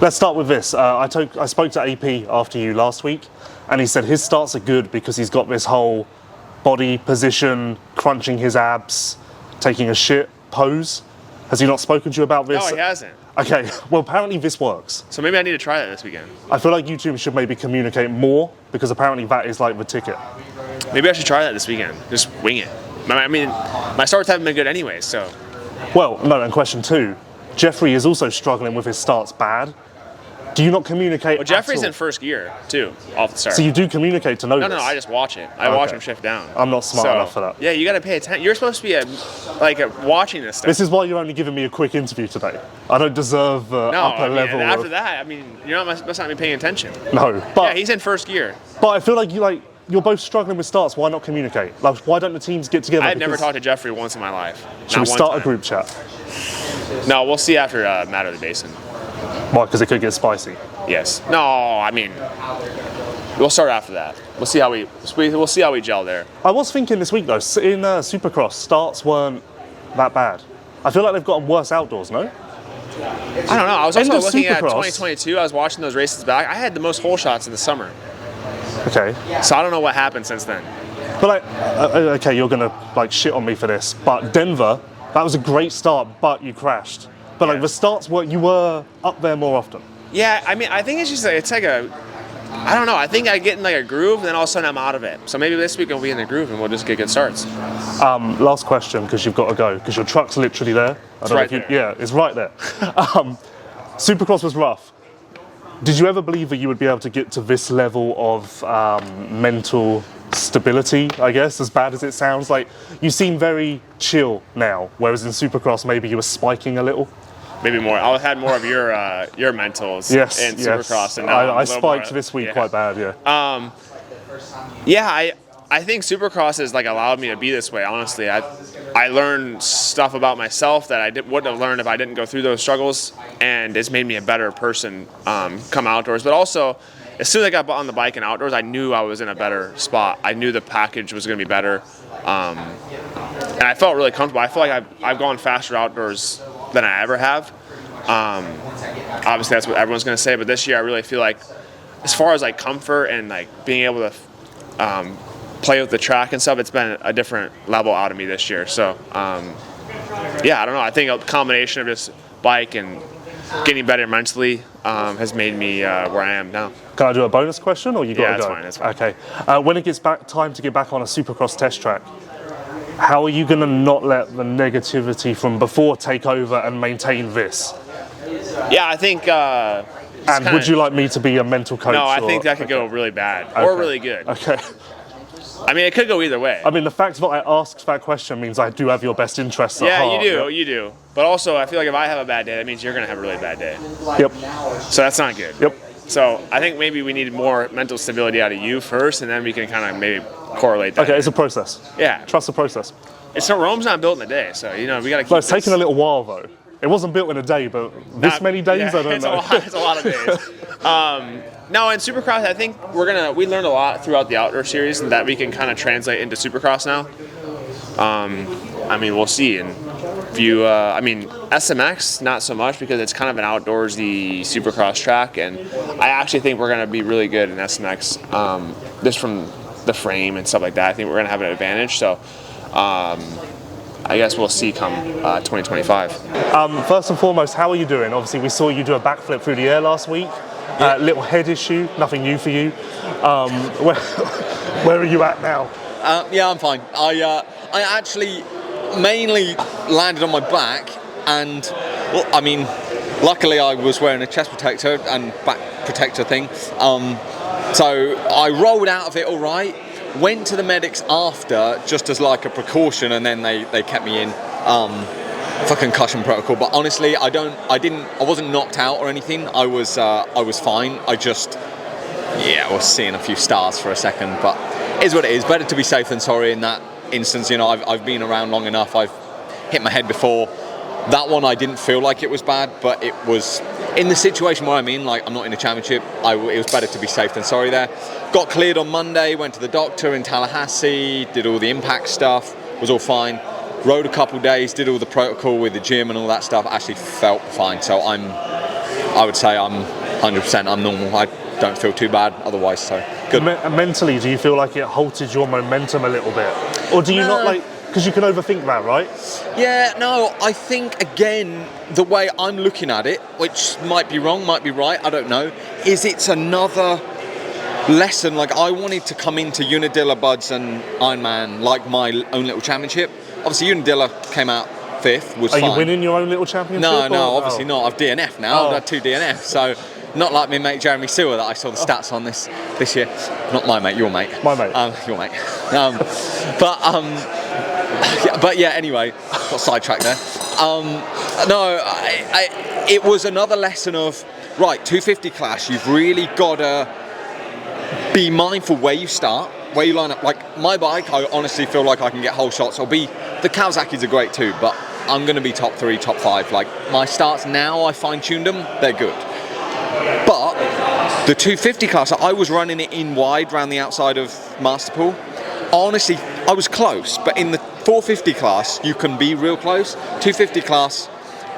Let's start with this. I spoke to AP after you last week, and he said his starts are good because he's got this whole body position, crunching his abs, taking a shit pose. Has he not spoken to you about this? No, he hasn't. Okay, well, apparently this works. So maybe I need to try that this weekend. I feel like you two should maybe communicate more, because apparently that is like the ticket. Maybe I should try that this weekend. Just wing it. I mean, my starts haven't been good anyway, so. Well, no, and question 2. Jeffrey is also struggling with his starts bad. Do you not communicate? Well, Jeffrey's in first gear, too, off the start. So you do communicate to know this? No, I just watch it. I watch him shift down. I'm not smart enough for that. Yeah, you got to pay attention. You're supposed to be watching this stuff. This is why you're only giving me a quick interview today. I don't deserve upper level. After that, I mean, you're must not be paying attention. No, but yeah, he's in first gear. But I feel like you're both struggling with starts. Why not communicate? Like, why don't the teams get together? I've never talked to Jeffrey once in my life. Should we start a group chat? No, we'll see after Matter of the Basin. Why? Because it could get spicy. Yes. No, I mean, we'll start after that. We'll see how we gel there. I was thinking this week though, in Supercross, starts weren't that bad. I feel like they've gotten worse outdoors, no? I don't know. I was also looking at 2022. I was watching those races back. I had the most hole shots in the summer. Okay. So I don't know what happened since then. But okay, you're gonna shit on me for this, but Denver, that was a great start, but you crashed. But the starts you were up there more often. Yeah, I mean, I think it's just I don't know. I think I get in a groove, and then all of a sudden I'm out of it. So maybe this week we'll be in the groove, and we'll just get good starts. Last question, because you've got to go, because your truck's literally there. It's right there. Yeah, it's right there. Supercross was rough. Did you ever believe that you would be able to get to this level of mental stability, I guess, as bad as it sounds? Like, you seem very chill now, whereas in Supercross maybe you were spiking a little. Maybe more. I had more of your mentals in Supercross. And I spiked this week quite bad, yeah. I think Supercross has allowed me to be this way, honestly. I learned stuff about myself that I wouldn't have learned if I didn't go through those struggles, and it's made me a better person come outdoors. But also, as soon as I got on the bike and outdoors, I knew I was in a better spot. I knew the package was going to be better, and I felt really comfortable. I feel like I've gone faster outdoors than I ever have. Obviously, that's what everyone's going to say, but this year I really feel like, as far as comfort and being able to play with the track and stuff, it's been a different level out of me this year. So, yeah, I don't know. I think a combination of just bike and getting better mentally has made me where I am now. Can I do a bonus question, or you got to go? Yeah, that's fine. Okay. When it gets time to get back on a Supercross test track, how are you going to not let the negativity from before take over and maintain this? Yeah, I think... and would you like me to be a mental coach? No, I think that could go really bad or really good. Okay. I mean, it could go either way. I mean, the fact that I asked that question means I do have your best interests at heart. Yeah, you do. But also, I feel like if I have a bad day, that means you're going to have a really bad day. Yep. So that's not good. Yep. So I think maybe we need more mental stability out of you first, and then we can kind of maybe correlate that. Okay, it's a process. Yeah. Trust the process. Rome's not built in a day, so, we got to keep it's taken a little while, though. It wasn't built in a day, but many days, I don't know. It's a lot of days. No, in Supercross, I think we learned a lot throughout the outdoor series, and that we can kind of translate into Supercross now. I mean, we'll see. And if you, SMX, not so much, because it's kind of an outdoorsy Supercross track, and I actually think we're going to be really good in SMX, just from the frame and stuff like that. I think we're going to have an advantage. So, I guess we'll see come 2025. First and foremost, how are you doing? Obviously, we saw you do a backflip through the air last week. Little head issue, nothing new for you. Where are you at now? Yeah, I'm fine. I actually mainly landed on my back, and luckily I was wearing a chest protector and back protector thing. So I rolled out of it all right. Went to the medics after, just as a precaution, and then they kept me in for concussion protocol. But honestly, I wasn't knocked out or anything. I was fine. I was seeing a few stars for a second, but it is what it is. Better to be safe than sorry in that instance. I've been around long enough. I've hit my head before. That one I didn't feel like it was bad, but it was in the situation where I'm not in a championship. It was better to be safe than sorry there. Got cleared on Monday, went to the doctor in Tallahassee, did all the impact stuff, was all fine. Rode a couple days, did all the protocol with the gym and all that stuff, actually felt fine. So I'm I would say I'm 100%. I'm normal. I don't feel too bad otherwise. So good. Mentally, do you feel like it halted your momentum a little bit, or do you not like? Because you can overthink that, right? Yeah, no, I think, again, the way I'm looking at it, which might be wrong, might be right, I don't know, is it's another lesson. Like, I wanted to come into Unadilla, Buds and Ironman like my own little championship. Obviously, Unadilla came out 5th, was fine. Are you winning your own little championship? No, obviously not. I've DNF now. I've had 2 DNFs, so not like my mate Jeremy Sewer that I saw the stats on this year. Not my mate, your mate. My mate. Your mate. But yeah, anyway, got sidetracked there. It was another lesson of, right, 250 class, you've really got to be mindful where you start, where you line up. Like, my bike, I honestly feel like I can get whole shots. The Kawasaki's are great too, but I'm going to be top 3, top 5. Like, my starts now, I fine-tuned them, they're good. But the 250 class, I was running it in wide around the outside of Masterpool. Honestly, I was close, but in the 450 class, you can be real close. 250 class,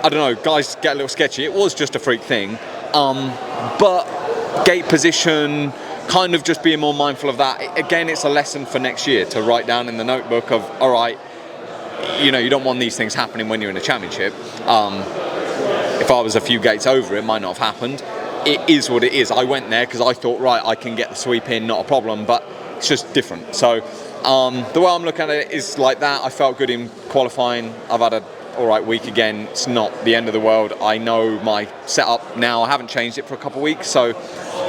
I don't know, guys get a little sketchy. It was just a freak thing. But gate position, kind of just being more mindful of that. Again, it's a lesson for next year to write down in the notebook of, all right, you don't want these things happening when you're in a championship. If I was a few gates over, it might not have happened. It is what it is. I went there because I thought, right, I can get the sweep in, not a problem, but it's just different. So the way I'm looking at it is like that. I felt good in qualifying. I've had an alright week again. It's not the end of the world. I know my setup now. I haven't changed it for a couple of weeks, so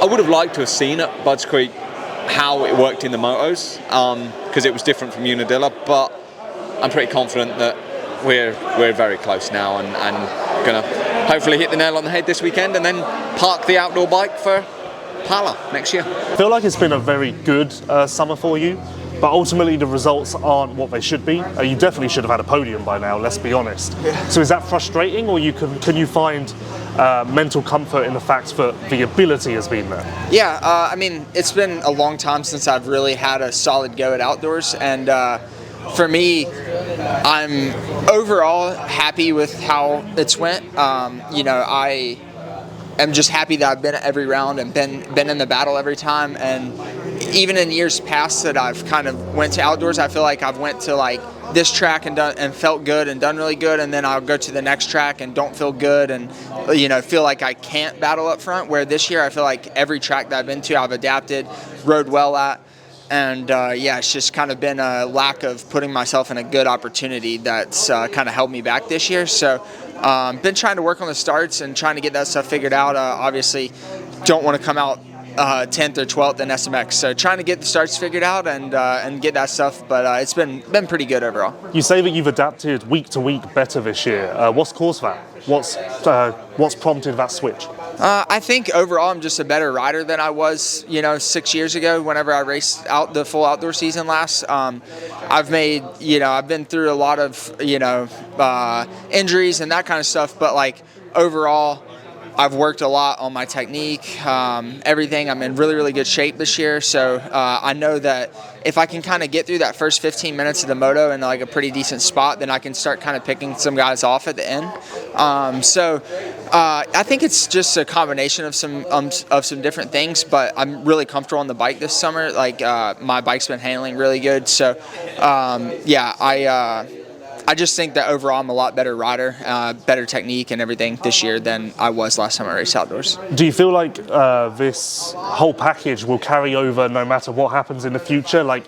I would have liked to have seen at Budds Creek how it worked in the motos, because it was different from Unadilla, but I'm pretty confident that we're very close now, and gonna hopefully hit the nail on the head this weekend and then park the outdoor bike for Pala next year. I feel like it's been a very good summer for you, but ultimately the results aren't what they should be. You definitely should have had a podium by now, let's be honest. Yeah. So is that frustrating, or can you find mental comfort in the fact that the ability has been there? Yeah, I mean, it's been a long time since I've really had a solid go at outdoors, and for me, I'm overall happy with how it's went. I am just happy that I've been at every round and been in the battle every time. And even in years past that I've kind of went to outdoors, I feel like I've went to like this track and felt good and done really good, and then I'll go to the next track and don't feel good and feel like I can't battle up front. Where this year I feel like every track that I've been to, I've adapted, rode well at. And it's just kind of been a lack of putting myself in a good opportunity that's kind of held me back this year. So been trying to work on the starts and trying to get that stuff figured out. Obviously, don't want to come out 10th or 12th in SMX. So trying to get the starts figured out and get that stuff. But it's been pretty good overall. You say that you've adapted week to week better this year. What's caused that? What's prompted that switch? I think overall I'm just a better rider than I was, 6 years ago whenever I raced out the full outdoor season last. I've been through a lot of, injuries and that kind of stuff, but like overall I've worked a lot on my technique, everything. I'm in really, really good shape this year. So I know that if I can kind of get through that first 15 minutes of the moto in like a pretty decent spot, then I can start kind of picking some guys off at the end. I think it's just a combination of some different things, but I'm really comfortable on the bike this summer. Like my bike's been handling really good. So I just think that overall I'm a lot better rider, better technique and everything this year than I was last time I raced outdoors. Do you feel like this whole package will carry over no matter what happens in the future? Like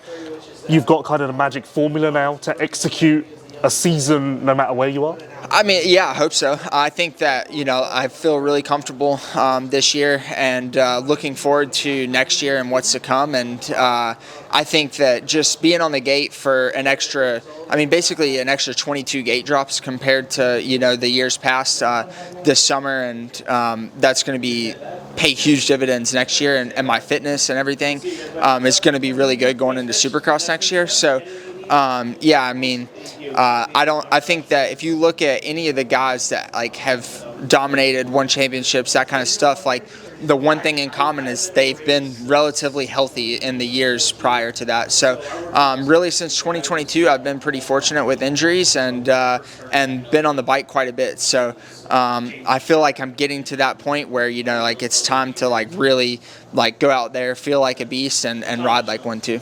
you've got kind of the magic formula now to execute a season no matter where you are? I mean, yeah, I hope so. I think that, I feel really comfortable this year and looking forward to next year and what's to come. And I think that just being on the gate for an extra 22 gate drops compared to, the years past this summer. And that's going to pay huge dividends next year. And my fitness and everything is going to be really good going into Supercross next year. So, I think that if you look at any of the guys that like have dominated, won championships, that kind of stuff, like the one thing in common is they've been relatively healthy in the years prior to that. So really since 2022, I've been pretty fortunate with injuries and been on the bike quite a bit. So I feel like I'm getting to that point where, you know, like it's time to like really like go out there, feel like a beast and ride like one too.